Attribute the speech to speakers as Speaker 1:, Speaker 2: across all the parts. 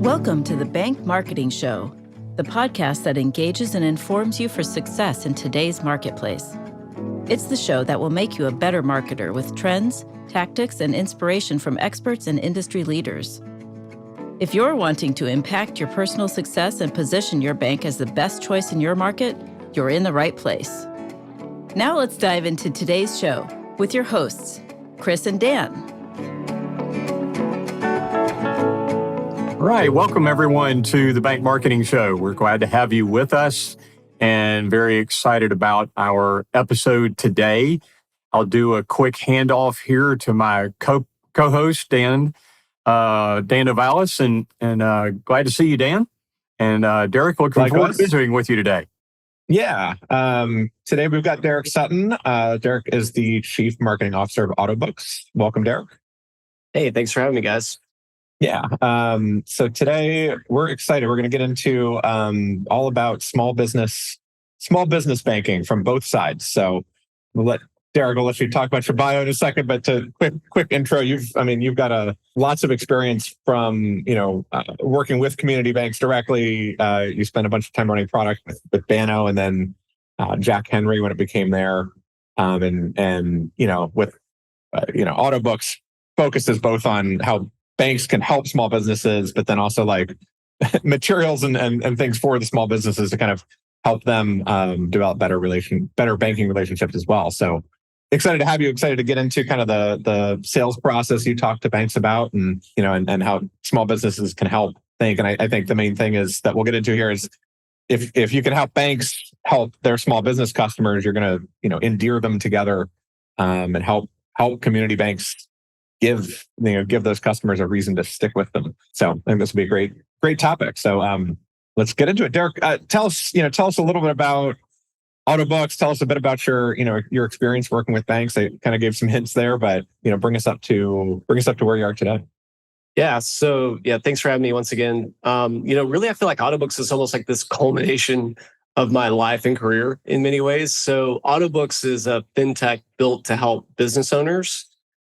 Speaker 1: Welcome to the Bank Marketing Show, the podcast that engages and informs you for success in today's marketplace. It's the show that will make you a better marketer with trends, tactics, and inspiration from experts and industry leaders. If you're wanting to impact your personal success and position your bank as the best choice in your market, you're in the right place. Now let's dive into today's show with your hosts, Chris and Dan.
Speaker 2: All right, welcome everyone to the Bank Marketing Show. We're glad to have you with us and very excited about our episode today. I'll do a quick handoff here to my co-host, Dan Novalis, and glad to see you, Dan. And Derik, looking forward to visiting with you today.
Speaker 3: Yeah. Today we've got Derik Sutton. Derik is the Chief Marketing Officer of Autobooks. Welcome, Derik.
Speaker 4: Hey, thanks for having me, guys.
Speaker 3: Yeah. So today we're excited. We're going to get into all about small business banking from both sides. So Derik will let you talk about your bio in a second, but to quick intro, you've got lots of experience from working with community banks directly. You spent a bunch of time running product with Banno, and then Jack Henry when it became there, and with Autobooks focuses both on how banks can help small businesses, but then also like materials and things for the small businesses to kind of help them develop better banking relationships as well. So excited to have you. Excited to get into kind of the sales process you talk to banks about, and how small businesses can help think. And I think the main thing is that we'll get into here is if you can help banks help their small business customers, you're going to endear them together and help community banks give those customers a reason to stick with them. So I think this will be a great topic. So let's get into it. Derik, tell us a little bit about Autobooks. Tell us a bit about your experience working with banks. I kind of gave some hints there, but bring us up to where you are today.
Speaker 4: Yeah. So thanks for having me once again. Really, I feel like Autobooks is almost like this culmination of my life and career in many ways. So Autobooks is a fintech built to help business owners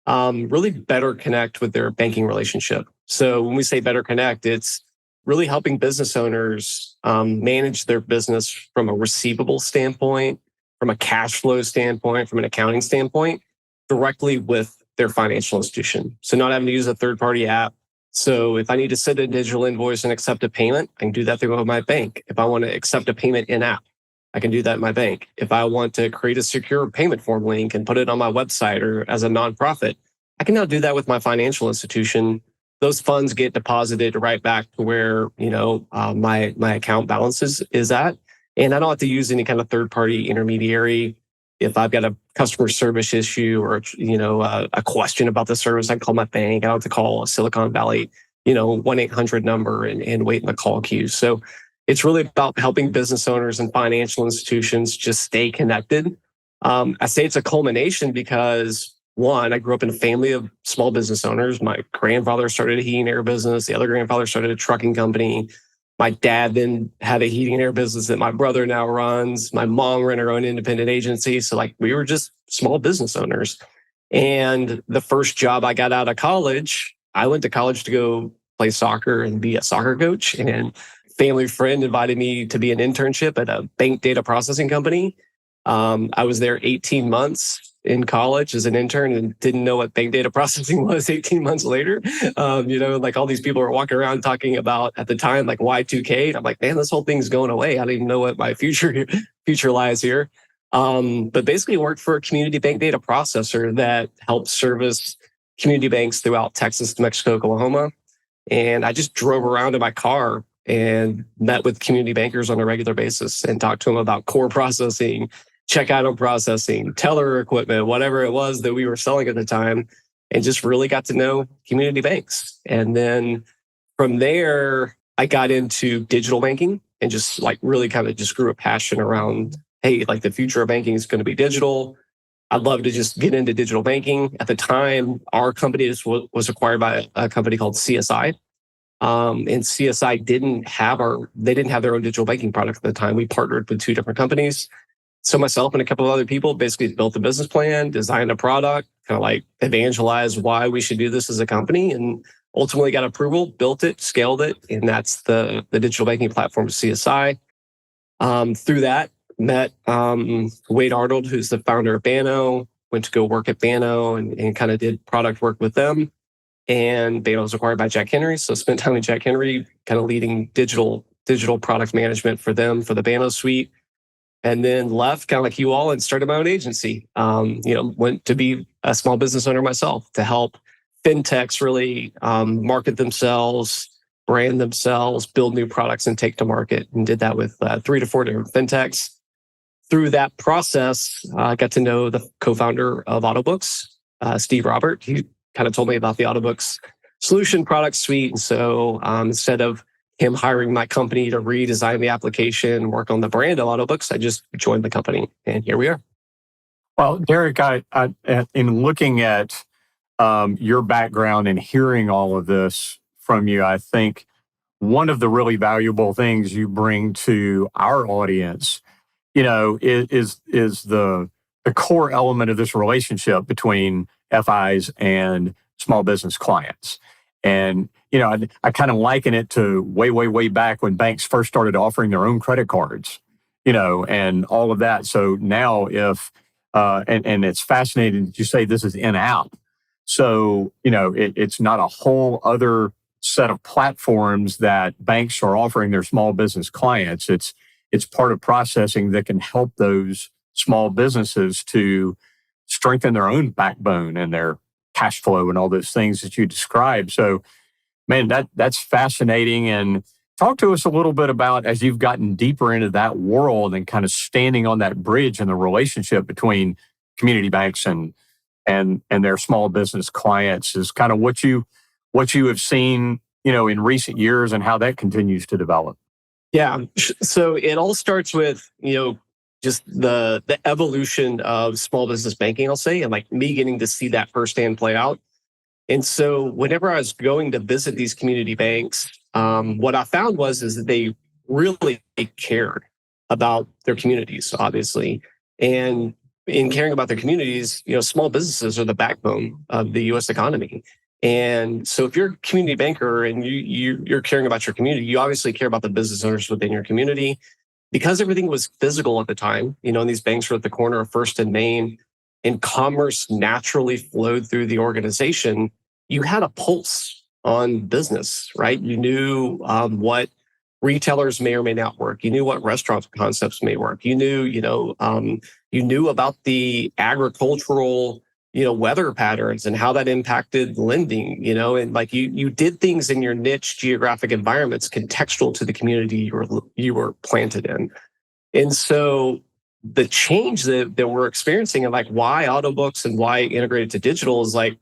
Speaker 4: really better connect with their banking relationship. So when we say better connect, it's really helping business owners manage their business from a receivable standpoint, from a cash flow standpoint, from an accounting standpoint, directly with their financial institution. So not having to use a third-party app. So if I need to send a digital invoice and accept a payment, I can do that through my bank. If I want to accept a payment in-app, I can do that in my bank. If I want to create a secure payment form link and put it on my website or as a nonprofit, I can now do that with my financial institution. Those funds get deposited right back to where my account balance is at, and I don't have to use any kind of third-party intermediary. If I've got a customer service issue or a question about the service, I can call my bank. I don't have to call a Silicon Valley 1-800 number and wait in the call queue. So it's really about helping business owners and financial institutions just stay connected. I say it's a culmination because, one, I grew up in a family of small business owners. My grandfather started a heating and air business. The other grandfather started a trucking company. My dad then had a heating and air business that my brother now runs. My mom ran her own independent agency. So we were just small business owners. And the first job I got out of college, I went to college to go play soccer and be a soccer coach. And family friend invited me to be an internship at a bank data processing company. I was there 18 months in college as an intern and didn't know what bank data processing was 18 months later. All these people were walking around talking about at the time, like Y2K. And I'm like, man, this whole thing's going away. I don't even know what my future lies here. But basically worked for a community bank data processor that helps service community banks throughout Texas, New Mexico, Oklahoma. And I just drove around in my car and met with community bankers on a regular basis and talked to them about core processing, check item processing, teller equipment, whatever it was that we were selling at the time, and just really got to know community banks. And then from there, I got into digital banking and just really kind of just grew a passion around, hey, the future of banking is going to be digital. I'd love to just get into digital banking. At the time, our company was acquired by a company called CSI. And CSI didn't have their own digital banking product at the time. We partnered with two different companies. So myself and a couple of other people basically built a business plan, designed a product, kind of evangelized why we should do this as a company. And ultimately got approval, built it, scaled it, and that's the digital banking platform CSI. Through that, met Wade Arnold, who's the founder of Banno, went to go work at Banno and kind of did product work with them. And Banno was acquired by Jack Henry. So spent time with Jack Henry, kind of leading digital product management for them, for the Banno suite. And then left kind of like you all and started my own agency. Went to be a small business owner myself to help fintechs really market themselves, brand themselves, build new products and take to market. And did that with 3 to 4 different fintechs. Through that process, I got to know the co-founder of Autobooks, Steve Robert. He kind of told me about the Autobooks solution product suite. And so instead of him hiring my company to redesign the application, work on the brand of Autobooks, I just joined the company, and here we are.
Speaker 2: Well, Derik, I in looking at your background and hearing all of this from you, I think one of the really valuable things you bring to our audience, is the core element of this relationship between FIs and small business clients. And, I kind of liken it to way back when banks first started offering their own credit cards, and all of that. So now and it's fascinating that you say this is in-app. So, it's not a whole other set of platforms that banks are offering their small business clients. It's part of processing that can help those small businesses to strengthen their own backbone and their cash flow and all those things that you described. So, man, that's fascinating. And talk to us a little bit about, as you've gotten deeper into that world and kind of standing on that bridge and the relationship between community banks and their small business clients, is kind of what you have seen, in recent years and how that continues to develop.
Speaker 4: Yeah. So it all starts with, just the evolution of small business banking, I'll say, and like me getting to see that firsthand play out. And so whenever I was going to visit these community banks, what I found is that they really cared about their communities, obviously. And in caring about their communities, small businesses are the backbone of the U.S. economy. And so if you're a community banker and you're caring about your community, you obviously care about the business owners within your community. Because everything was physical at the time, and these banks were at the corner of First and Main, and commerce naturally flowed through the organization, you had a pulse on business, right? You knew what retailers may or may not work. You knew what restaurant concepts may work. You knew, you knew about the agricultural, weather patterns and how that impacted lending, and like you did things in your niche geographic environments contextual to the community you were planted in. And so the change that we're experiencing, and like why Autobooks and why integrated to digital, is like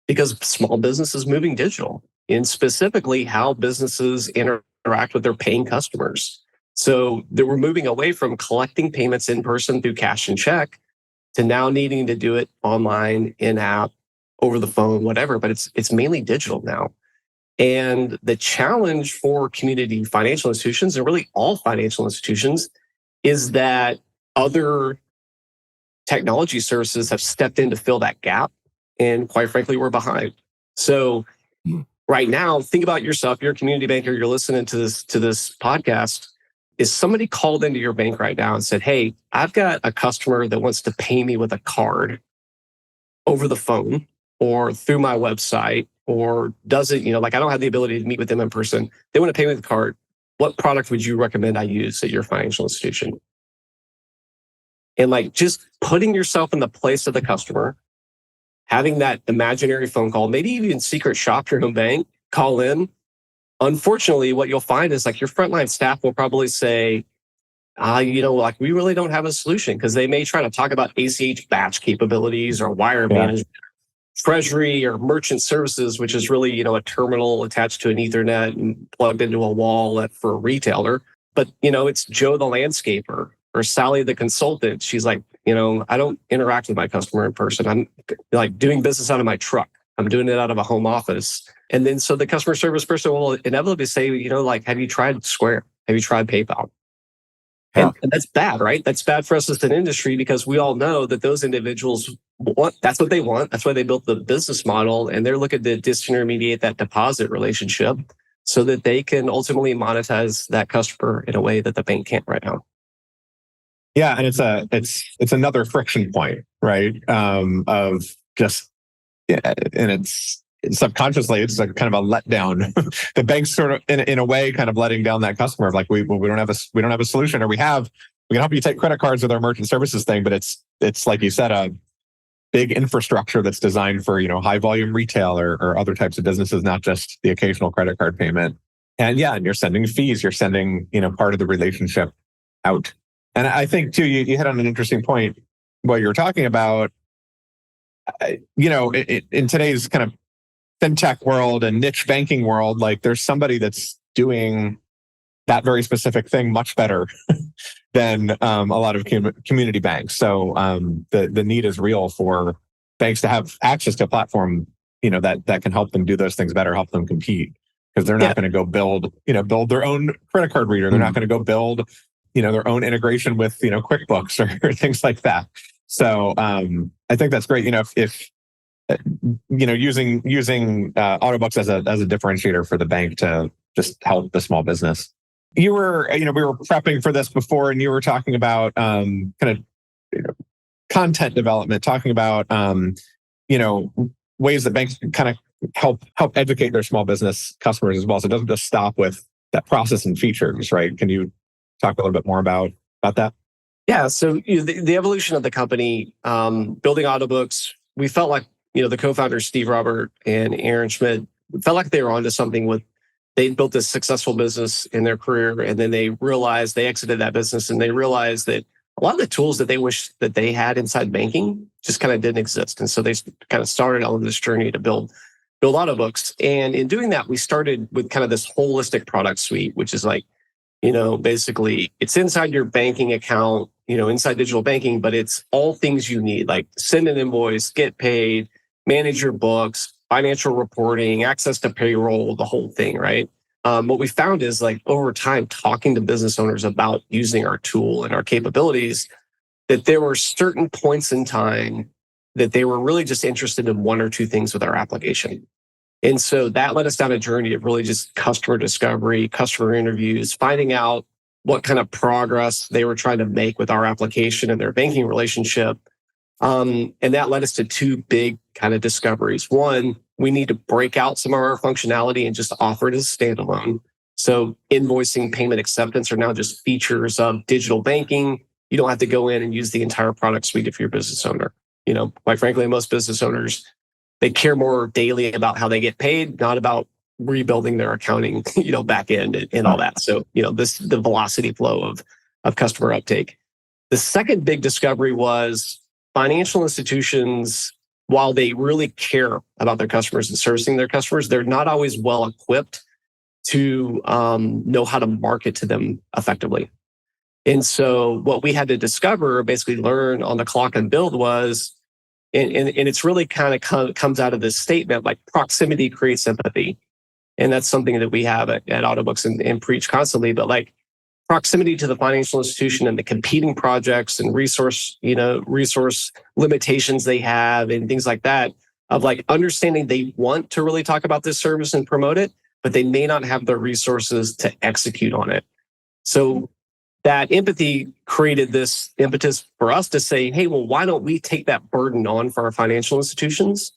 Speaker 4: because small business is moving digital, and specifically how businesses interact with their paying customers. So we're moving away from collecting payments in person through cash and check to now needing to do it online, in-app, over the phone, whatever, but it's mainly digital now. And the challenge for community financial institutions, and really all financial institutions, is that other technology services have stepped in to fill that gap. And quite frankly, we're behind. So right now, think about yourself. You're a community banker. You're listening to this podcast. Is somebody called into your bank right now and said, hey, I've got a customer that wants to pay me with a card over the phone or through my website, or doesn't, like I don't have the ability to meet with them in person. They want to pay me with a card. What product would you recommend I use at your financial institution? And like just putting yourself in the place of the customer, having that imaginary phone call, maybe even secret shop your own bank, call in. Unfortunately, what you'll find is like your frontline staff will probably say, like we really don't have a solution, because they may try to talk about ACH batch capabilities or wire management, treasury or merchant services, which is really, a terminal attached to an Ethernet and plugged into a wall for a retailer. But, it's Joe the landscaper or Sally the consultant. She's like, I don't interact with my customer in person. I'm like doing business out of my truck. I'm doing it out of a home office. And then so the customer service person will inevitably say, like, have you tried Square? Have you tried PayPal?
Speaker 2: Yeah.
Speaker 4: And that's bad, right? That's bad for us as an industry because we all know that those individuals that's what they want. That's why they built the business model. And they're looking to disintermediate that deposit relationship so that they can ultimately monetize that customer in a way that the bank can't right now.
Speaker 3: Yeah, and it's another friction point, right? Of just yeah, and it's subconsciously it's a kind of a letdown. The bank's sort of in a way kind of letting down that customer of like we don't have a solution, or we can help you take credit cards with our merchant services thing, but it's like you said, a big infrastructure that's designed for high volume retail or other types of businesses, not just the occasional credit card payment. And yeah, and you're sending fees, you're sending part of the relationship out. And I think too, you hit on an interesting point what you're talking about. In today's kind of fintech world and niche banking world, like there's somebody that's doing that very specific thing much better than a lot of community banks. So the need is real for banks to have access to a platform, that can help them do those things better, help them compete, because they're not going to go build their own credit card reader. They're not going to go build their own integration with QuickBooks or things like that. So I think that's great. If using Autobooks as a differentiator for the bank to just help the small business. We were prepping for this before, and you were talking about kind of content development, talking about ways that banks can kind of help educate their small business customers as well. So it doesn't just stop with that process and features, right? Can you talk a little bit more about that?
Speaker 4: Yeah. So the evolution of the company, building Autobooks, we felt like the co-founders Steve Robert and Aaron Schmidt felt like they were onto something. They built this successful business in their career, and then they realized they exited that business, and they realized that a lot of the tools that they wish that they had inside banking just kind of didn't exist. And so they kind of started on this journey to build Autobooks. And in doing that, we started with kind of this holistic product suite, which is like, basically it's inside your banking account, inside digital banking, but it's all things you need, like send an invoice, get paid, manage your books, financial reporting, access to payroll, the whole thing, right? What we found is like over time, talking to business owners about using our tool and our capabilities, that there were certain points in time that they were really just interested in one or two things with our application. And so that led us down a journey of really just customer discovery, customer interviews, finding out what kind of progress they were trying to make with our application and their banking relationship. And that led us to two big kind of discoveries. One, we need to break out some of our functionality and just offer it as a standalone. So invoicing, payment acceptance are now just features of digital banking. You don't have to go in and use the entire product suite if you're a business owner. Quite frankly, most business owners, they care more daily about how they get paid, not about rebuilding their accounting, back end and all that. So, the velocity flow of customer uptake. The second big discovery was financial institutions, while they really care about their customers and servicing their customers, they're not always well equipped to know how to market to them effectively. And so what we had to discover, basically learn on the clock and build was, and it's really kind of comes out of this statement, like proximity creates empathy. And that's something that we have at Autobooks and preach constantly, but like proximity to the financial institution and the competing projects and resource limitations they have and things like that, of like understanding they want to really talk about this service and promote it, but they may not have the resources to execute on it. So that empathy created this impetus for us to say, hey, well, why don't we take that burden on for our financial institutions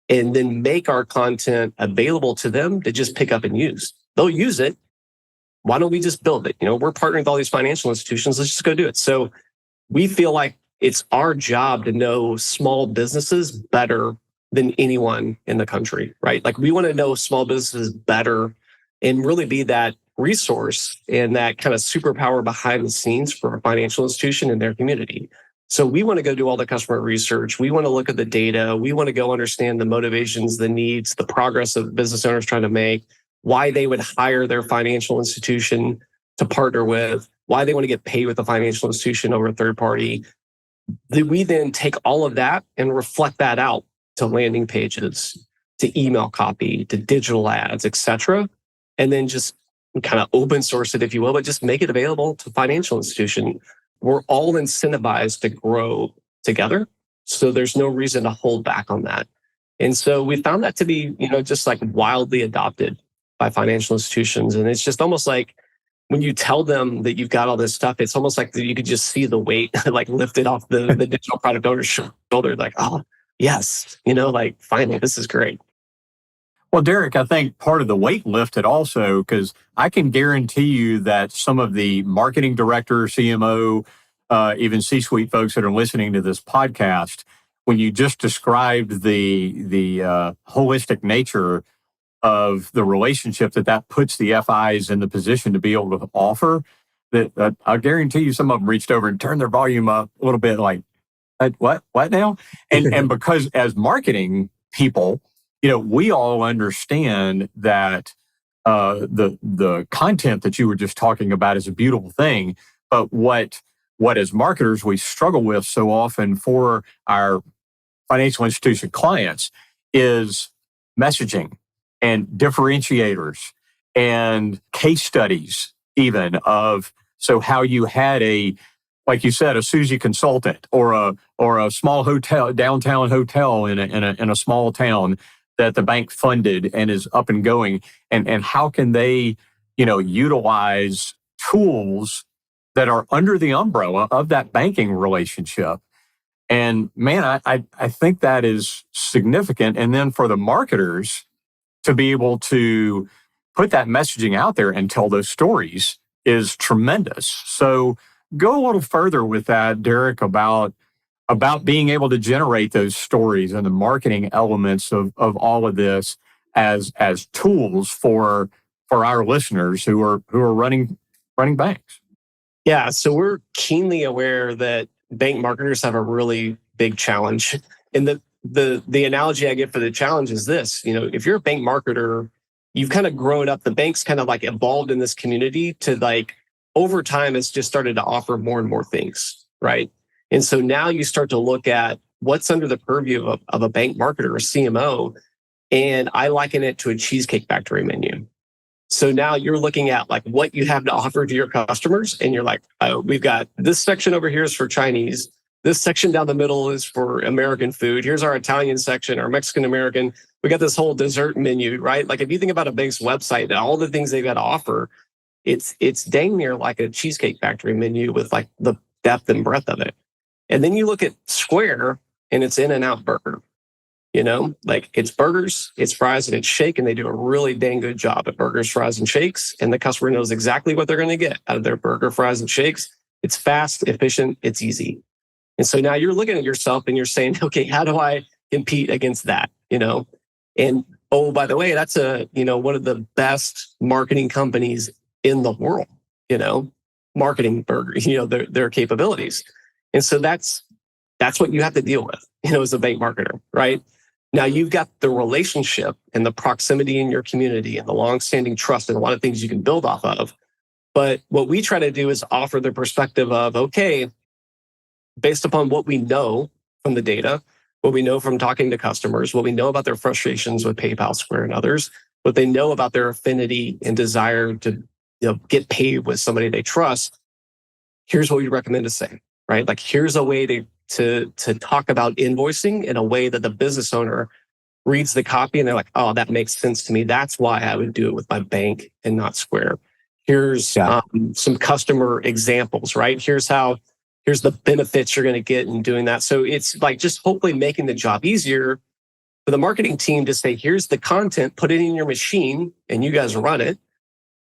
Speaker 4: and then make our content available to them to just pick up and use? They'll use it. Why don't we just build it? We're partnering with all these financial institutions. Let's just go do it. So we feel like it's our job to know small businesses better than anyone in the country, right? Like we want to know small businesses better and really be that resource and that kind of superpower behind the scenes for a financial institution and their community. So we want to go do all the customer research. We want to look at the data. We want to go understand the motivations, the needs, the progress of business owners trying to make, why they would hire their financial institution to partner with, why they want to get paid with a financial institution over a third party. We then take all of that and reflect that out to landing pages, to email copy, to digital ads, et cetera, and then just kind of open source it, if you will, but just make it available to financial institution. We're all incentivized to grow together. So there's no reason to hold back on that. And so we found that to be, just like wildly adopted by financial institutions. And it's just almost like when you tell them that you've got all this stuff, it's almost like you could just see the weight like lifted off the digital product owner's shoulder. Like, oh, yes, like finally, this is great.
Speaker 2: Well, Derik, I think part of the weight lifted also, because I can guarantee you that some of the marketing director, CMO, even C-suite folks that are listening to this podcast, when you just described the holistic nature of the relationship that puts the FIs in the position to be able to offer, that I guarantee you some of them reached over and turned their volume up a little bit like, what now? And because as marketing people, we all understand that the content that you were just talking about is a beautiful thing, but what as marketers we struggle with so often for our financial institution clients is messaging and differentiators and case studies even of, so how you had like you said, a Susie consultant or a small hotel, downtown hotel in a small town that the bank funded and is up and going, and how can they, utilize tools that are under the umbrella of that banking relationship. And man, I think that is significant. And then for the marketers to be able to put that messaging out there and tell those stories is tremendous. So go a little further with that, Derik, about being able to generate those stories and the marketing elements of all of this as tools for our listeners who are running banks.
Speaker 4: Yeah, so we're keenly aware that bank marketers have a really big challenge. And the analogy I give for the challenge is this, if you're a bank marketer, you've kind of grown up, the bank's kind of like evolved in this community to like, over time, it's just started to offer more and more things, right? And so now you start to look at what's under the purview of a bank marketer or CMO, and I liken it to a Cheesecake Factory menu. So now you're looking at like what you have to offer to your customers, and you're like, oh, we've got this section over here is for Chinese. This section down the middle is for American food. Here's our Italian section, our Mexican American. We got this whole dessert menu, right? Like if you think about a bank's website and all the things they've got to offer, it's dang near like a Cheesecake Factory menu with like the depth and breadth of it. And then you look at Square and it's In-N-Out Burger. Like it's burgers, it's fries, and it's shake, and they do a really dang good job at burgers, fries, and shakes. And the customer knows exactly what they're going to get out of their burger, fries, and shakes. It's fast, efficient, it's easy. And so now you're looking at yourself and you're saying, okay, how do I compete against that? And oh, by the way, that's one of the best marketing companies in the world, marketing burgers, their capabilities. And so that's what you have to deal with, as a bank marketer, right? Now you've got the relationship and the proximity in your community and the longstanding trust and a lot of things you can build off of. But what we try to do is offer the perspective of, okay, based upon what we know from the data, what we know from talking to customers, what we know about their frustrations with PayPal, Square, and others, what they know about their affinity and desire to get paid with somebody they trust, here's what we recommend to say, right? Like here's a way to talk about invoicing in a way that the business owner reads the copy and they're like, oh, that makes sense to me. That's why I would do it with my bank and not Square. Here's some customer examples, right? Here's the benefits you're going to get in doing that. So it's like just hopefully making the job easier for the marketing team to say, here's the content, put it in your machine and you guys run it.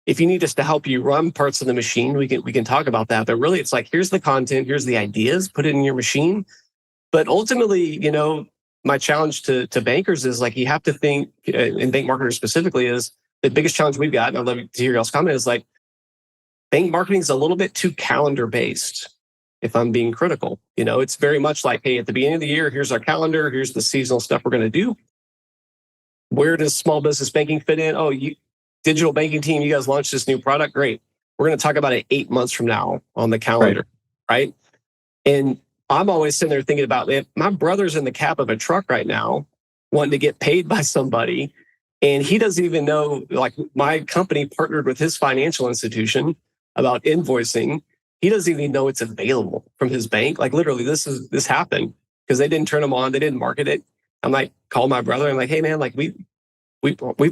Speaker 4: If you need us to help you run parts of the machine, we can talk about that. But really, it's like, here's the content, here's the ideas, put it in your machine. But ultimately, my challenge to bankers is like, you have to think, and bank marketers specifically, is the biggest challenge we've got, and I'd love to hear y'all's comment, is like, bank marketing is a little bit too calendar based, if I'm being critical. It's very much like, hey, at the beginning of the year, here's our calendar, here's the seasonal stuff we're going to do. Where does small business banking fit in? Oh, digital banking team, you guys launched this new product. Great. We're going to talk about it 8 months from now on the calendar, right? And I'm always sitting there thinking about, man, my brother's in the cab of a truck right now wanting to get paid by somebody. And he doesn't even know, like my company partnered with his financial institution about invoicing. He doesn't even know it's available from his bank. Like literally this happened because they didn't turn them on. They didn't market it. I'm like, call my brother. I'm like, hey man, like we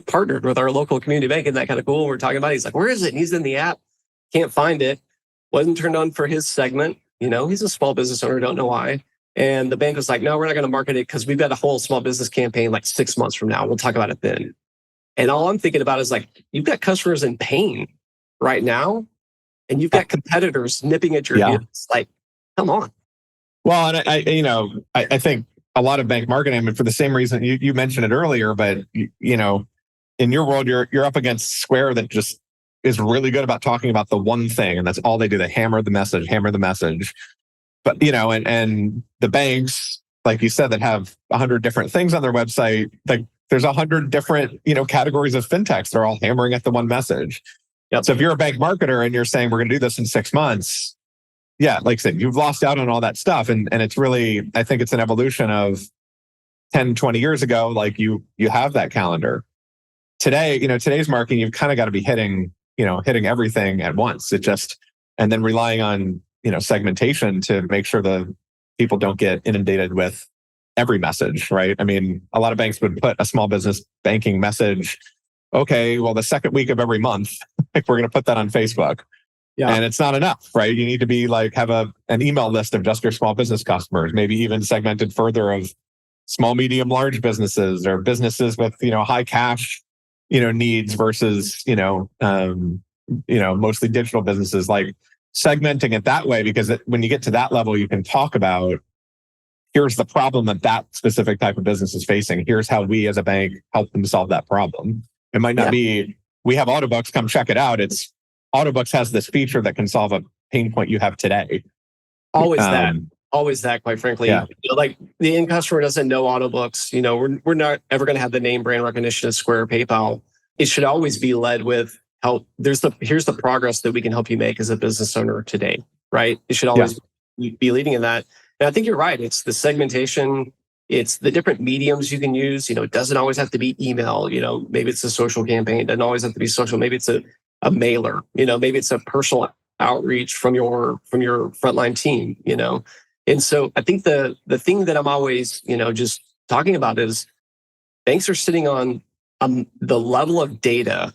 Speaker 4: partnered with our local community bank. Isn't that kind of cool? We're talking about it. He's like, where is it? And he's in the app. Can't find it. Wasn't turned on for his segment. He's a small business owner. Don't know why. And the bank was like, no, we're not going to market it because we've got a whole small business campaign like 6 months from now. We'll talk about it then. And all I'm thinking about is like, you've got customers in pain right now, and you've got competitors nipping at your heels. Like, come on.
Speaker 3: Well, and I think a lot of bank marketing, I mean, for the same reason you mentioned it earlier, but in your world, you're up against Square that just is really good about talking about the one thing, and that's all they do. They hammer the message. But and the banks, like you said, that have 100 different things on their website, like there's 100 different categories of fintechs. They're all hammering at the one message.
Speaker 4: Yep.
Speaker 3: So if you're a bank marketer and you're saying we're going to do this in 6 months, like I said, you've lost out on all that stuff. And it's really, I think it's an evolution of 10, 20 years ago. Like you have that calendar. Today, today's marketing, you've kind of got to be hitting everything at once. And then relying on, segmentation to make sure the people don't get inundated with every message, right? I mean, a lot of banks would put a small business banking message. Okay, well, the second week of every month, like we're going to put that on Facebook. Yeah. And it's not enough, right? You need to be like, have an email list of just your small business customers, maybe even segmented further of small, medium, large businesses or businesses with, high cash, needs versus, mostly digital businesses, like segmenting it that way, because when you get to that level, you can talk about, here's the problem that specific type of business is facing. Here's how we as a bank help them solve that problem. It might not be, we have Autobooks, come check it out. It's Autobooks has this feature that can solve a pain point you have today.
Speaker 4: Always that, quite frankly.
Speaker 3: Yeah.
Speaker 4: Like the end customer doesn't know Autobooks. We're not ever going to have the name brand recognition of Square or PayPal. It should always be led with help. Here's the progress that we can help you make as a business owner today, right? It should always be leading in that. And I think you're right. It's the segmentation. It's the different mediums you can use. It doesn't always have to be email. Maybe it's a social campaign. It doesn't always have to be social. Maybe it's a mailer. Maybe it's a personal outreach from your frontline team. And so I think the thing that I'm always just talking about is banks are sitting on the level of data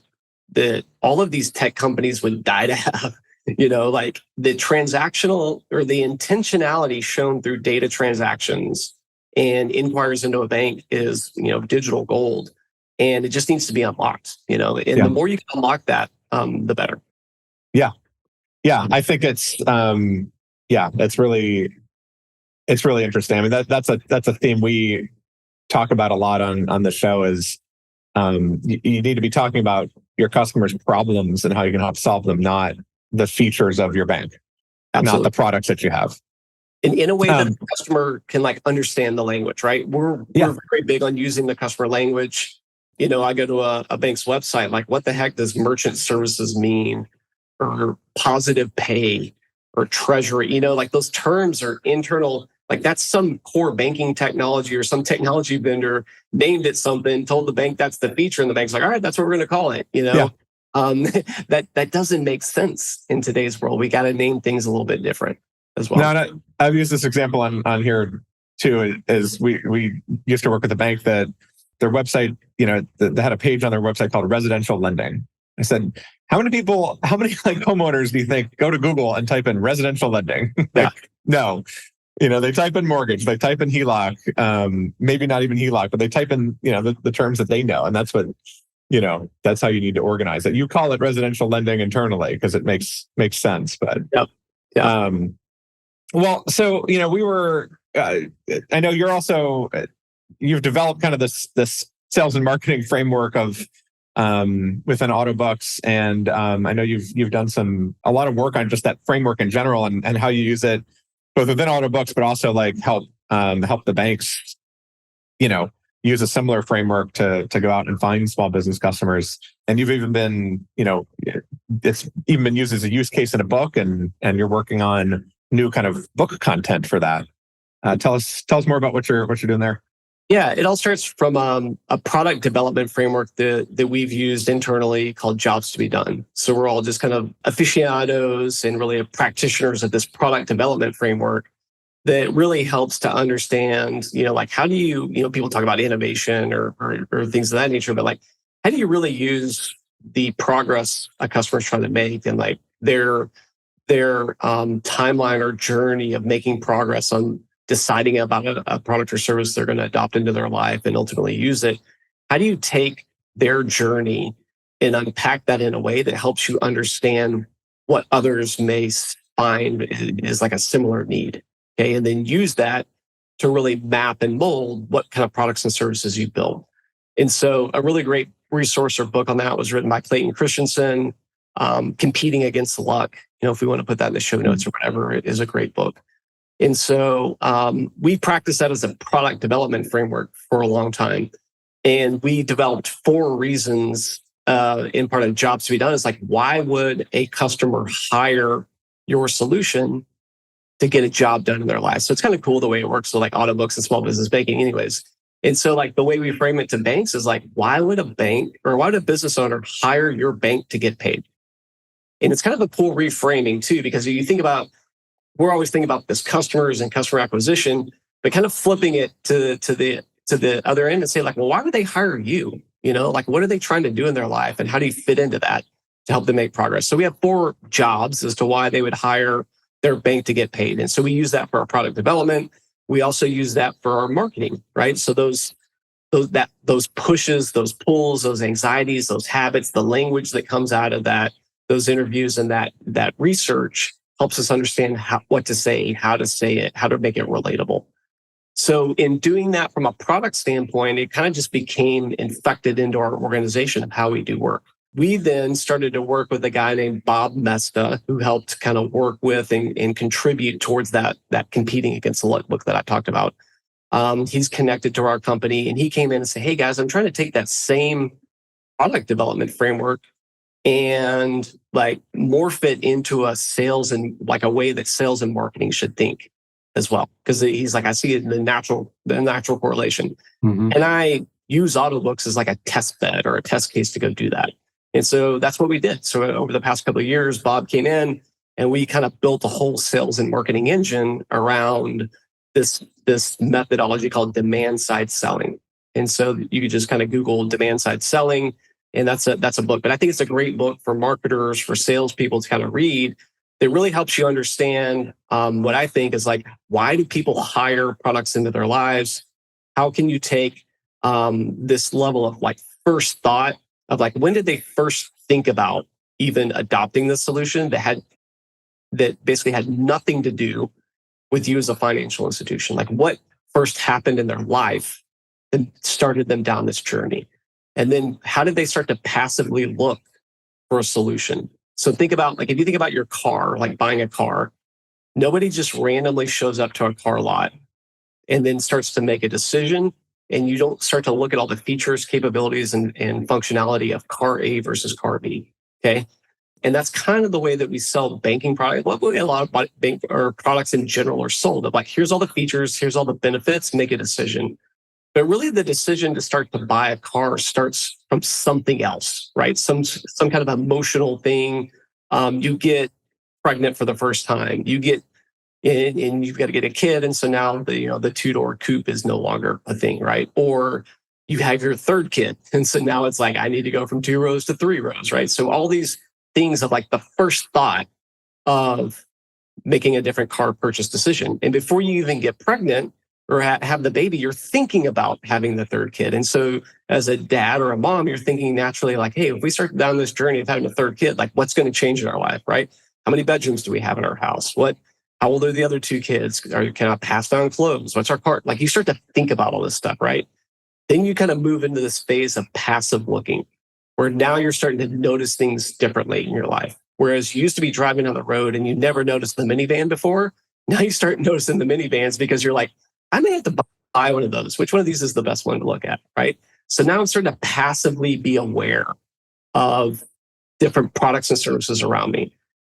Speaker 4: that all of these tech companies would die to have. Like the transactional or the intentionality shown through data transactions and inquiries into a bank is, digital gold. And it just needs to be unlocked, and the more you can unlock that, the better.
Speaker 3: Yeah. I think it's really interesting. I mean, that's a theme we talk about a lot on the show is you need to be talking about your customers' problems and how you can help solve them, not the features of your bank, not the products that you have.
Speaker 4: In a way that the customer can understand the language, right? We're very big on using the customer language. I go to a bank's website, like what the heck does merchant services mean? Or positive pay or treasury, like those terms are internal. Like that's some core banking technology or some technology vendor named it something, told the bank that's the feature. And the bank's like, all right, that's what we're going to call it. That doesn't make sense in today's world. We got to name things a little bit different as well.
Speaker 3: No, I've used this example on here too, is we used to work with a bank that their website, they had a page on their website called residential lending. I said, how many homeowners do you think go to Google and type in residential lending? No, they type in mortgage, they type in HELOC, maybe not even HELOC, but they type in, the terms that they know. And that's what, that's how you need to organize it. You call it residential lending internally because it makes sense. But well, so, we were, I know you're also, you've developed kind of this sales and marketing framework of, within Autobooks, and I know you've done a lot of work on just that framework in general and how you use it both within Autobooks, but also help the banks, use a similar framework to go out and find small business customers. And you've even been, it's even been used as a use case in a book, and you're working on new kind of book content for that. Tell us more about what you're doing there.
Speaker 4: Yeah, it all starts from a product development framework that we've used internally called Jobs to be Done. So we're all just kind of aficionados and really practitioners of this product development framework that really helps to understand, like how do you, people talk about innovation or things of that nature, but like how do you really use the progress a customer's trying to make and like their timeline or journey of making progress on deciding about a product or service they're going to adopt into their life and ultimately use it. How do you take their journey and unpack that in a way that helps you understand what others may find is like a similar need? Okay. And then use that to really map and mold what kind of products and services you build. And so a really great resource or book on that was written by Clayton Christensen, Competing Against the Luck. If we want to put that in the show notes or whatever, it is a great book. And so we practiced that as a product development framework for a long time. And we developed 4 reasons in part of Jobs to be Done. Is like, why would a customer hire your solution to get a job done in their lives? So it's kind of cool the way it works. So like Autobooks and small business banking anyways. And so like the way we frame it to banks is like, why would a bank or why would a business owner hire your bank to get paid? And it's kind of a cool reframing too, because you think about, we're always thinking about this customers and customer acquisition, but kind of flipping it to the other end and say like, well, why would they hire you? Like what are they trying to do in their life and how do you fit into that to help them make progress? So we have 4 jobs as to why they would hire their bank to get paid. And so we use that for our product development. We also use that for our marketing, right? So those pushes, those pulls, those anxieties, those habits, the language that comes out of that, those interviews and that research helps us understand what to say, how to say it, how to make it relatable. So in doing that from a product standpoint, it kind of just became infected into our organization of how we do work. We then started to work with a guy named Bob Mesta, who helped kind of work with and contribute towards that Competing Against the Luck book that I talked about. He's connected to our company and he came in and said, hey guys, I'm trying to take that same product development framework and like morph it into a sales and like a way that sales and marketing should think as well. Because he's like, I see it in the natural correlation. Mm-hmm. And I use Autobooks as like a test bed or a test case to go do that. And so that's what we did. So over the past couple of years, Bob came in and we kind of built a whole sales and marketing engine around this methodology called demand side selling. And so you could just kind of Google demand side selling. And that's a book, but I think it's a great book for marketers, for salespeople to kind of read. That really helps you understand what I think is like, why do people hire products into their lives? How can you take this level of like first thought of like, when did they first think about even adopting this solution that basically had nothing to do with you as a financial institution? Like what first happened in their life and started them down this journey? And then how did they start to passively look for a solution? So think about, like, if you think about your car, like buying a car, nobody just randomly shows up to a car lot and then starts to make a decision. And you don't start to look at all the features, capabilities, and functionality of car A versus car B. Okay. And that's kind of the way that we sell banking products. What a lot of bank or products in general are sold of like, here's all the features, here's all the benefits, make a decision. But really the decision to start to buy a car starts from something else, right? Some kind of emotional thing. You get pregnant for the first time. You get and you've got to get a kid. And so now the 2-door coupe is no longer a thing, right? Or you have your 3rd kid. And so now it's like, I need to go from 2 rows to 3 rows, right? So all these things of like the first thought of making a different car purchase decision. And before you even get pregnant or have the baby, you're thinking about having the 3rd kid. And so as a dad or a mom, you're thinking naturally like, hey, if we start down this journey of having a 3rd kid, like what's going to change in our life, right? How many bedrooms do we have in our house? How old are the other 2 kids? Can I pass down clothes? What's our car? Like you start to think about all this stuff, right? Then you kind of move into this phase of passive looking, where now you're starting to notice things differently in your life. Whereas you used to be driving on the road and you never noticed the minivan before. Now you start noticing the minivans because you're like, I may have to buy one of those. Which one of these is the best one to look at, right? So now I'm starting to passively be aware of different products and services around me.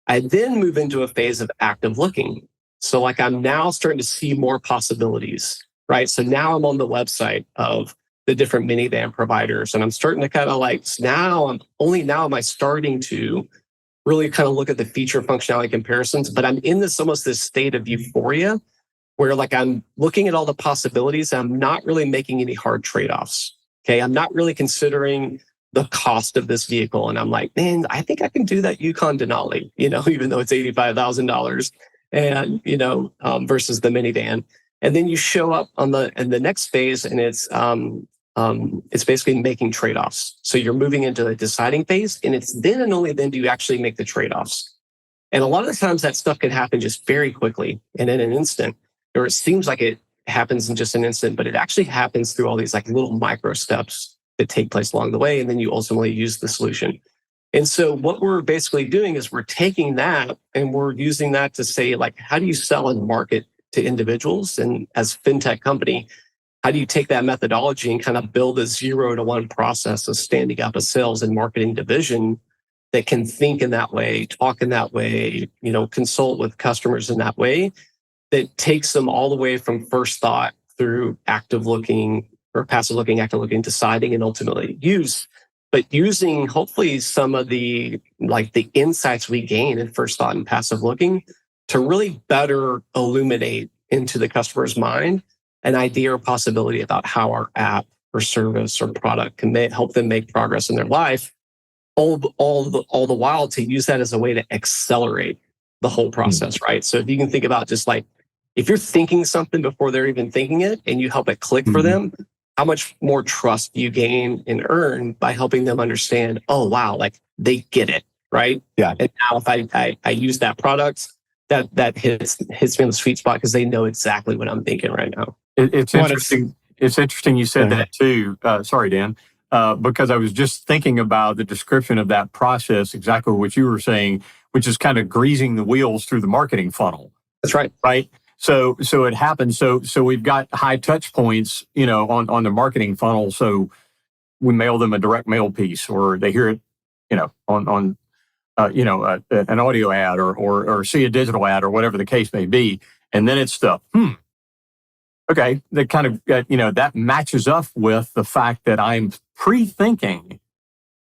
Speaker 4: I then move into a phase of active looking. So like I'm now starting to see more possibilities, right? So now I'm on the website of the different minivan providers, and I'm starting to kind of like, now am I starting to really kind of look at the feature functionality comparisons, but I'm in this state of euphoria where like I'm looking at all the possibilities. I'm not really making any hard trade-offs. Okay. I'm not really considering the cost of this vehicle. And I'm like, man, I think I can do that Yukon Denali, even though it's $85,000 and, versus the minivan. And then you show up in the next phase and it's basically making trade-offs. So you're moving into the deciding phase, and it's then and only then do you actually make the trade-offs. And a lot of the times that stuff can happen just very quickly and in an instant, or it seems like it happens in just an instant, but it actually happens through all these like little micro steps that take place along the way. And then you ultimately use the solution. And so what we're basically doing is we're taking that and we're using that to say, like, how do you sell and market to individuals? And as a fintech company, how do you take that methodology and kind of build a 0 to 1 process of standing up a sales and marketing division that can think in that way, talk in that way, consult with customers in that way, that takes them all the way from first thought through active looking or passive looking, active looking, deciding, and ultimately use. But using hopefully some of the insights we gain in first thought and passive looking to really better illuminate into the customer's mind an idea or possibility about how our app or service or product can help them make progress in their life, all the while to use that as a way to accelerate the whole process, right? So if you can think about just like, if you're thinking something before they're even thinking it and you help it click for them, how much more trust you gain and earn by helping them understand, oh, wow, like they get it, right?
Speaker 3: Yeah.
Speaker 4: And now if I use that product, that hits me in the sweet spot because they know exactly what I'm thinking right now.
Speaker 2: It's interesting. It's interesting you said that too. Sorry, Dan, because I was just thinking about the description of that process, exactly what you were saying, which is kind of greasing the wheels through the marketing funnel.
Speaker 4: That's right.
Speaker 2: Right. So it happens. So we've got high touch points, on the marketing funnel. So we mail them a direct mail piece, or they hear it, on an audio ad or see a digital ad or whatever the case may be, and then it's the okay, that kind of, that matches up with the fact that I'm pre-thinking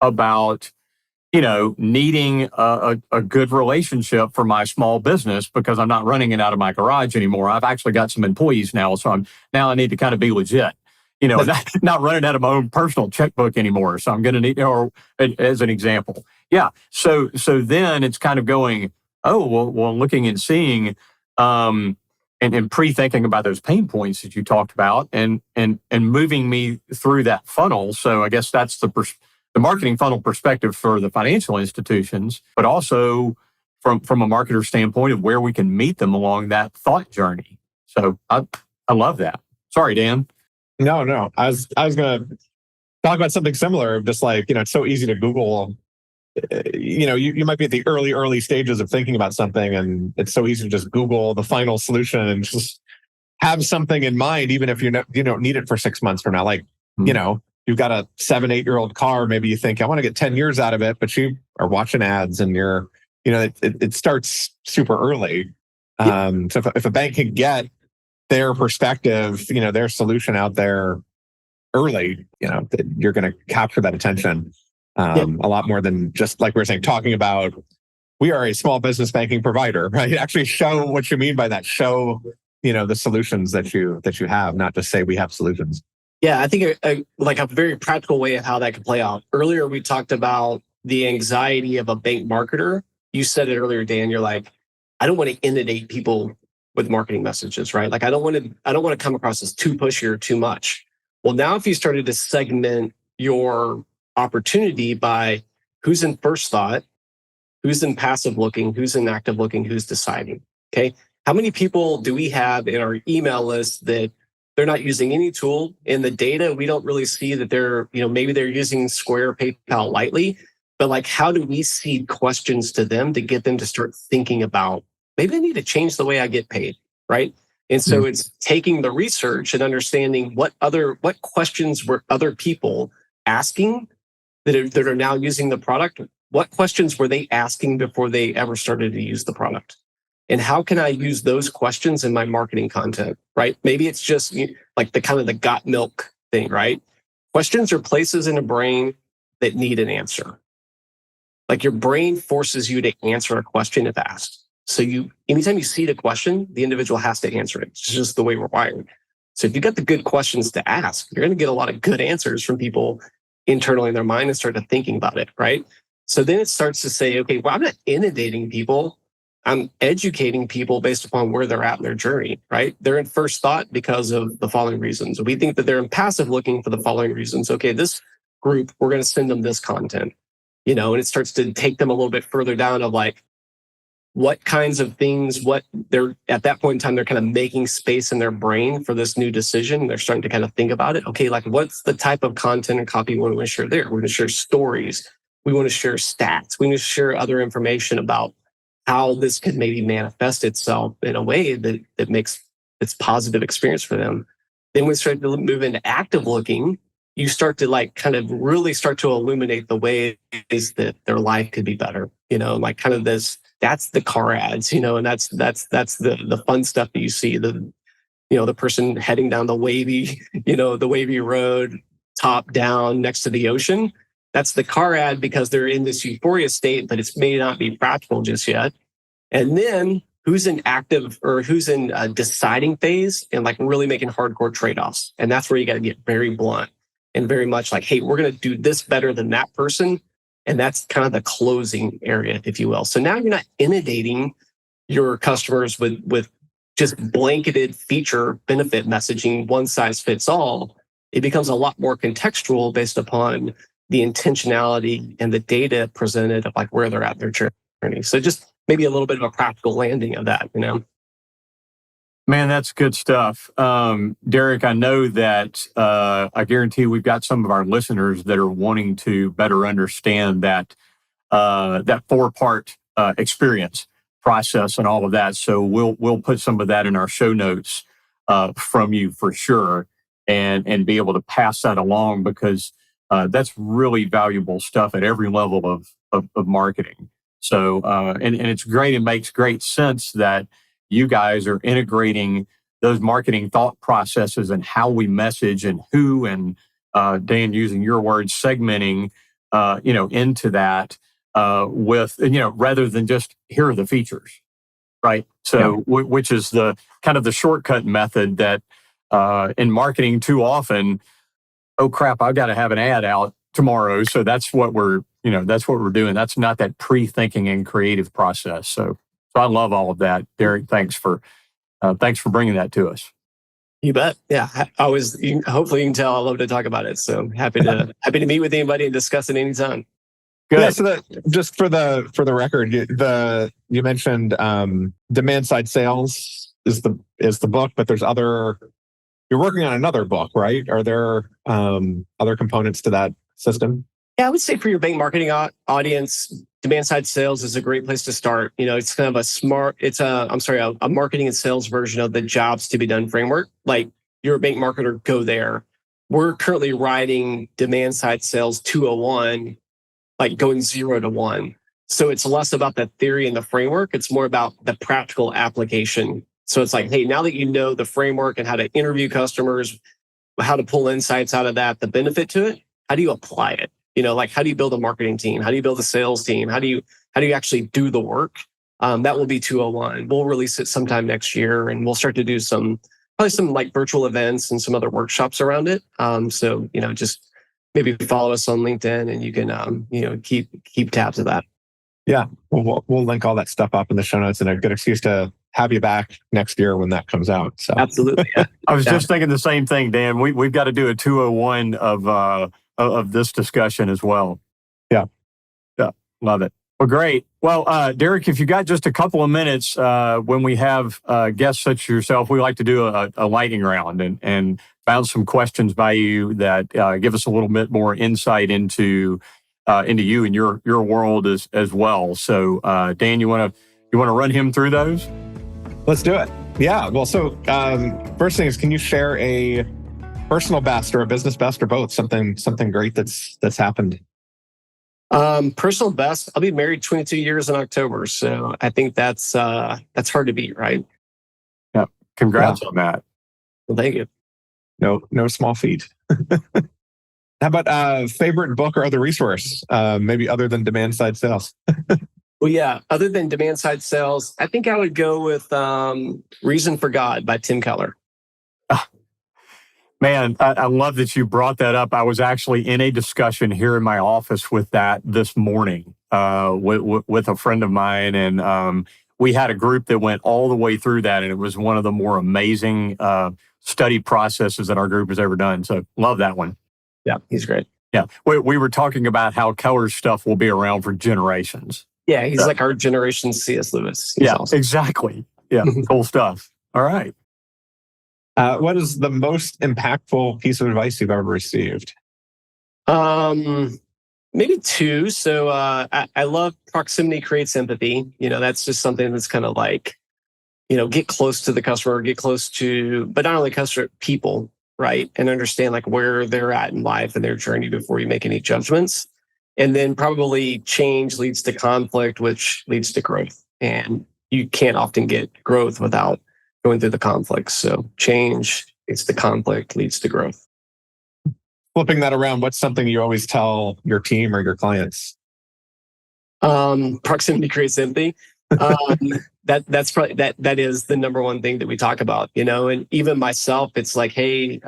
Speaker 2: about, needing a good relationship for my small business because I'm not running it out of my garage anymore. I've actually got some employees now. So I need to kind of be legit, not running out of my own personal checkbook anymore. So I'm going to need, or as an example. Yeah. So then it's kind of going, oh, well, looking and seeing, and pre-thinking about those pain points that you talked about, and moving me through that funnel. So I guess that's the marketing funnel perspective for the financial institutions, but also from a marketer standpoint of where we can meet them along that thought journey. So I love that. Sorry, Dan.
Speaker 3: No. I was going to talk about something similar. Just like, it's so easy to Google. You might be at the early stages of thinking about something, and it's so easy to just Google the final solution and just have something in mind, even if you don't need it for 6 months from now. Like, you've got a 7-8-year-old car. Maybe you think I want to get 10 years out of it, but you are watching ads and it starts super early. So if a bank can get their perspective, their solution out there early, you're going to capture that attention. A lot more than just like we were saying, talking about, we are a small business banking provider, right? Actually show what you mean by that. Show, the solutions that you have, not just say we have solutions.
Speaker 4: Yeah, I think a very practical way of how that could play out. Earlier, we talked about the anxiety of a bank marketer. You said it earlier, Dan. You're like, I don't want to inundate people with marketing messages, right? Like I don't want to come across as too pushy or too much. Well, now if you started to segment your opportunity by who's in first thought, who's in passive looking, who's in active looking, who's deciding. Okay. How many people do we have in our email list that they're not using any tool in the data? We don't really see that they're, maybe they're using Square, PayPal lightly, but like, how do we seed questions to them to get them to start thinking about, maybe I need to change the way I get paid, right? And so it's taking the research and understanding what questions were other people asking that are now using the product. What questions were they asking before they ever started to use the product? And how can I use those questions in my marketing content, right? Maybe it's just like the kind of the got milk thing, right? Questions are places in the brain that need an answer. Like your brain forces you to answer a question if asked. So anytime you see the question, the individual has to answer it. It's just the way we're wired. So if you got the good questions to ask, you're going to get a lot of good answers from people internally in their mind and start to thinking about it, right? So then it starts to say, okay, well, I'm not inundating people. I'm educating people based upon where they're at in their journey, right? They're in first thought because of the following reasons. We think that they're in passive looking for the following reasons. Okay, this group, we're going to send them this content, and it starts to take them a little bit further down of like what kinds of things, what they're at that point in time, they're kind of making space in their brain for this new decision. They're starting to kind of think about it. Okay, like what's the type of content and copy we want to share there? We want to share stories. We want to share stats. We want to share other information about how this could maybe manifest itself in a way that makes its positive experience for them. Then we start to move into active looking. You start to like kind of really start to illuminate the ways that their life could be better. Like kind of this. That's the car ads, and that's the fun stuff that you see. The person heading down the wavy road, top down next to the ocean. That's the car ad because they're in this euphoria state, but it may not be practical just yet. And then who's in active or who's in a deciding phase and like really making hardcore trade-offs. And that's where you got to get very blunt and very much like, hey, we're going to do this better than that person. And that's kind of the closing area, if you will. So now you're not inundating your customers with just blanketed feature benefit messaging, one size fits all. It becomes a lot more contextual based upon the intentionality and the data presented of like where they're at in their journey. So just maybe a little bit of a practical landing of that,
Speaker 2: Man, that's good stuff. Derik, I know that I guarantee we've got some of our listeners that are wanting to better understand that 4-part experience process and all of that. So we'll put some of that in our show notes from you for sure, and be able to pass that along because that's really valuable stuff at every level of marketing. So and it's great. It makes great sense that you guys are integrating those marketing thought processes and how we message and who, and Dan, using your words, segmenting, into that with, rather than just here are the features, right? So, which is the kind of the shortcut method that in marketing too often, oh crap, I've got to have an ad out tomorrow. So that's what we're doing. That's not that pre-thinking and creative process. So I love all of that. Derik, thanks for bringing that to us.
Speaker 4: You bet. Yeah. Hopefully you can tell I love to talk about it. So happy to meet with anybody and discuss it anytime.
Speaker 2: Good.
Speaker 3: Yeah. So just for the record, you mentioned demand side sales is the book, but there's you're working on another book, right? Are there other components to that system?
Speaker 4: Yeah, I would say for your bank marketing audience, demand side sales is a great place to start. It's kind of a marketing and sales version of the jobs to be done framework. Like you're a bank marketer, go there. We're currently writing demand side sales 201, like going 0 to 1. So it's less about the theory and the framework. It's more about the practical application. So it's like, hey, now that you know the framework and how to interview customers, how to pull insights out of that, the benefit to it, how do you apply it? Like how do you build a marketing team? How do you build a sales team? How do you actually do the work? That will be 201. We'll release it sometime next year, and we'll start to do probably some like virtual events and some other workshops around it. So just maybe follow us on LinkedIn, and you can keep tabs of that.
Speaker 3: Yeah, we'll link all that stuff up in the show notes, and a good excuse to have you back next year when that comes out. So
Speaker 4: absolutely, yeah.
Speaker 2: I was just thinking the same thing, Dan. We've got to do a 201 of this discussion as well. Yeah, love it. Well, great. Well, Derik, if you got just a couple of minutes, when we have guests such as yourself, we like to do a lightning round and bounce some questions by you that give us a little bit more insight into you and your world as well. So, Dan, you want to run him through those?
Speaker 3: Let's do it. Yeah. Well, so first thing is, can you share a personal best or a business best or both? Something great that's happened.
Speaker 4: Personal best. I'll be married 22 years in October, so I think that's hard to beat, right?
Speaker 2: Yeah. Congrats on that.
Speaker 4: Well, thank you.
Speaker 3: No small feat. How about favorite book or other resource, maybe other than demand side sales?
Speaker 4: Well, yeah. Other than demand side sales, I think I would go with Reason for God by Tim Keller.
Speaker 2: Man, I love that you brought that up. I was actually in a discussion here in my office with that this morning with a friend of mine. And we had a group that went all the way through that. And it was one of the more amazing study processes that our group has ever done. So love that one.
Speaker 4: Yeah, he's great.
Speaker 2: Yeah. We were talking about how Keller's stuff will be around for generations.
Speaker 4: Yeah, he's like our generation C.S. Lewis. He's
Speaker 2: yeah,
Speaker 4: awesome.
Speaker 2: Exactly. Yeah, cool stuff. All right.
Speaker 3: What is the most impactful piece of advice you've ever received?
Speaker 4: Maybe two. So I love proximity creates empathy. That's just something that's kind of like, get close to the customer, but not only customer, people, right? And understand like where they're at in life and their journey before you make any judgments. And then probably change leads to conflict, which leads to growth. And you can't often get growth without going through the conflict. So change leads to conflict, leads to growth.
Speaker 3: Flipping that around, what's something you always tell your team or your clients?
Speaker 4: Proximity creates empathy. That's probably that is the number one thing that we talk about, and even myself, it's like, hey,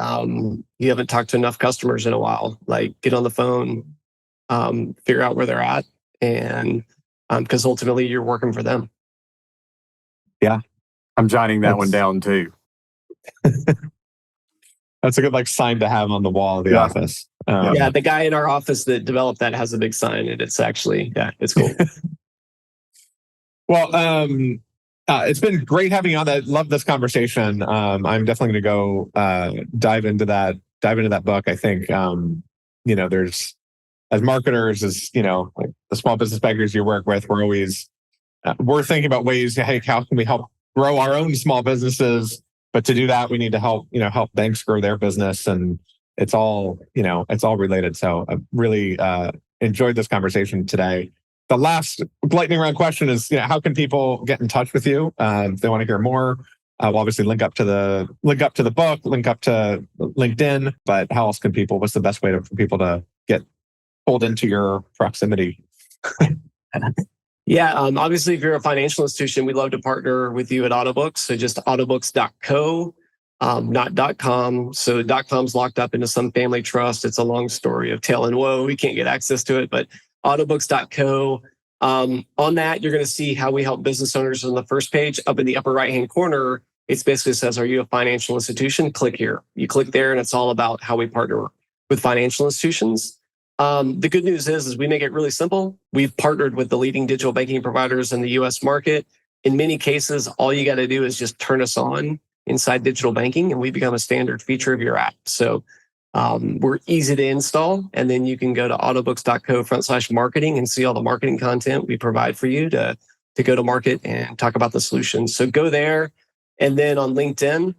Speaker 4: you haven't talked to enough customers in a while. Like, get on the phone, figure out where they're at, and because ultimately you're working for them.
Speaker 3: Yeah.
Speaker 2: I'm jotting that one down too.
Speaker 3: That's a good sign to have on the wall of the office.
Speaker 4: Yeah, the guy in our office that developed that has a big sign, and it's actually, it's cool.
Speaker 3: Well, it's been great having you on. I love this conversation. I'm definitely going to go dive into that book. I think there's, as marketers, like the small business bankers you work with, we're thinking about ways. Hey, how can we help grow our own small businesses? But to do that, we need to help banks grow their business, and it's all related. So I really enjoyed this conversation today. The last lightning round question is, how can people get in touch with you if they want to hear more? We'll obviously link up to the book, link up to LinkedIn. But how else can what's the best way for people to get pulled into your proximity?
Speaker 4: Yeah, obviously, if you're a financial institution, we'd love to partner with you at Autobooks. So just autobooks.co, not .com. So .com's locked up into some family trust. It's a long story of tale and woe. We can't get access to it, but autobooks.co. On that, you're going to see how we help business owners on the first page. Up in the upper right-hand corner, it basically says, are you a financial institution? Click here. You click there, and it's all about how we partner with financial institutions. The good news is we make it really simple. We've partnered with the leading digital banking providers in the US market. In many cases, all you got to do is just turn us on inside digital banking, and we become a standard feature of your app. So we're easy to install. And then you can go to autobooks.co/marketing and see all the marketing content we provide for you to go to market and talk about the solutions. So go there. And then on LinkedIn,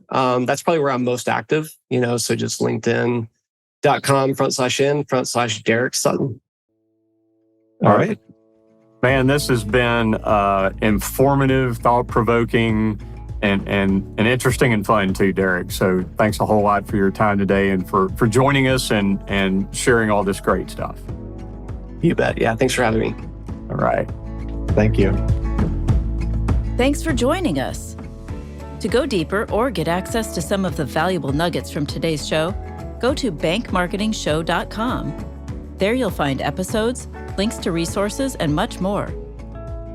Speaker 4: that's probably where I'm most active, so just LinkedIn.com/Derik Sutton.
Speaker 3: All right.
Speaker 2: Man, this has been informative, thought-provoking, and interesting and fun too, Derik. So thanks a whole lot for your time today and for joining us and sharing all this great stuff.
Speaker 4: You bet. Yeah, thanks for having me.
Speaker 2: All right.
Speaker 3: Thank you.
Speaker 1: Thanks for joining us. To go deeper or get access to some of the valuable nuggets from today's show, go to bankmarketingshow.com. There you'll find episodes, links to resources, and much more.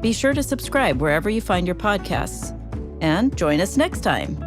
Speaker 1: Be sure to subscribe wherever you find your podcasts. And join us next time.